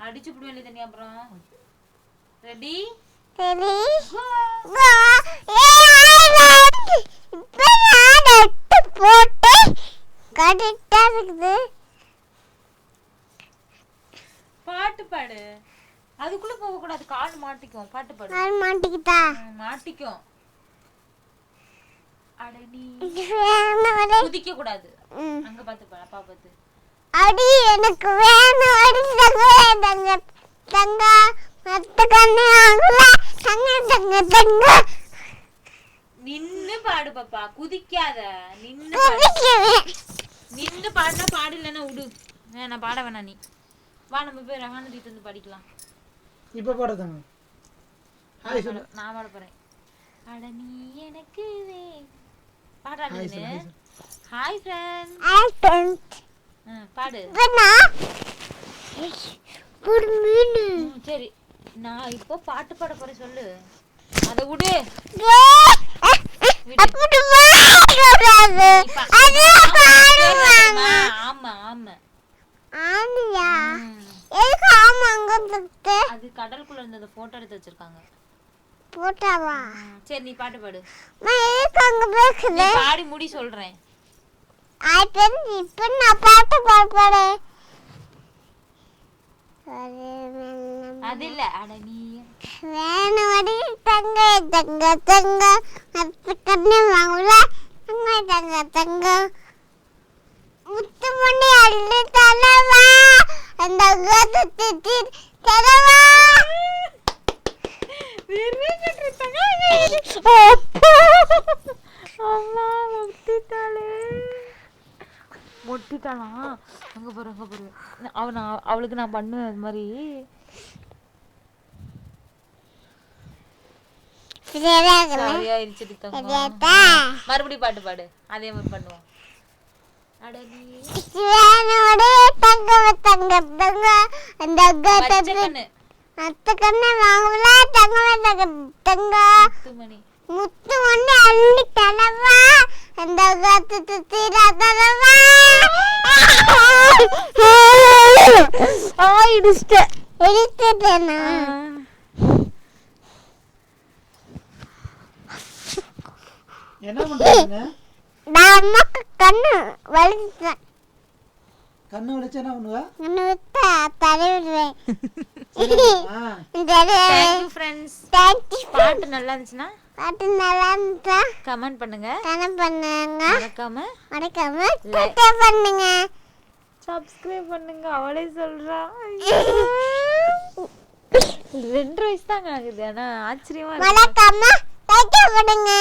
அடிச்சு புடுவேல தண்ணி அப்புறம். ரெடி? ரெடி. இப்போ நான் நட்டு போட்டு கரெக்டா இருக்குது. பாட்டு பாடு. அதுக்குள்ள போக கூடாது, கால் மாட்டிக்கும். பாட்டு பாடு. கால் மாட்டிக்கிட்டா? மாட்டிக்கும். அட நீ குதிக்க கூடாது. அங்க பாத்து பாடு, அப்பா பாத்து. அடி எனக்கு வேணும் அடி தங்க தங்க மத்த கண்ணே ஆங்கல தங்க தங்க தங்க. நின்னு பாடு பாப்பா, குதிக்காத. நின்னு பாடுனா பாடு, இல்லைன்னா விடு. நான் பாட வேணாம். நீ வா, நம்ம போய் ரஹான தீட்டு வந்து படிக்கலாம். இப்ப பாடுதாங்க. ஹாய் சொல்லு. நான் பாட போறேன். அட நீ எனக்கு பாடாதீங்க. Hi friend. Hi friend. பாடு. சரி, நான் இப்போ பாட்டு பாட போறேன், சொல்லு. அத விடு. ஆமா ஆமா ஆனியா? எதுக்கு ஆமா அங்க தட்டு? அது கடலுக்குள்ள இருந்த போட்டோ எடுத்து வச்சிருக்காங்க. போட்டாவா? சரி, நீ பாட்டு பாடு. நான் எதுக்கு அங்க பேசுறே? பாடி முடி சொல்றேன். இப்ப நான் பாட்டு பாடுறேன். அது இல்ல. அட நீ வேணும் அடி தங்க தங்க தங்க மத்த கண்ணே வாங்கல தங்க தங்க தங்க முத்து மணி அள்ளி தலவா அந்த கத்து திட்டி தலவா. மொட்டிட்டாளா? அங்க போற அவளுக்கு நான் பண்ணுவேன் அது மாதிரி. மறுபடியும் பாட்டு பாடு, அதே மாதிரி பண்ணுவோம். தங்க தங்க தங்க அந்த மத்த கண்ணே வாங்கல தங்க தங்க தங்க முத்து மணி அள்ளி தலவா அந்த கத்து தீரா தலவா. இடிச்சிட்டேனா? என்ன பண்றீங்க? நான் அம்மாக்கு கண்ணு வலிச்சேன். கண்ணு வலிச்சா என்ன பண்ணுவ? கண்ணு விட்டா தடவிடுவேன். Thank you friends. பாட்டு நல்லா இருந்துச்சுன்னா கமெண்ட் பண்ணுங்க. மறக்காம பண்ணுங்க. சப்ஸ்கிரைப் பண்ணுங்க. அவளே சொல்றா. 2 வயசு தாங்க ஆகுது, ஆனா ஆச்சரியமா இருக்கு. மறக்காம லைக் பண்ணுங்க.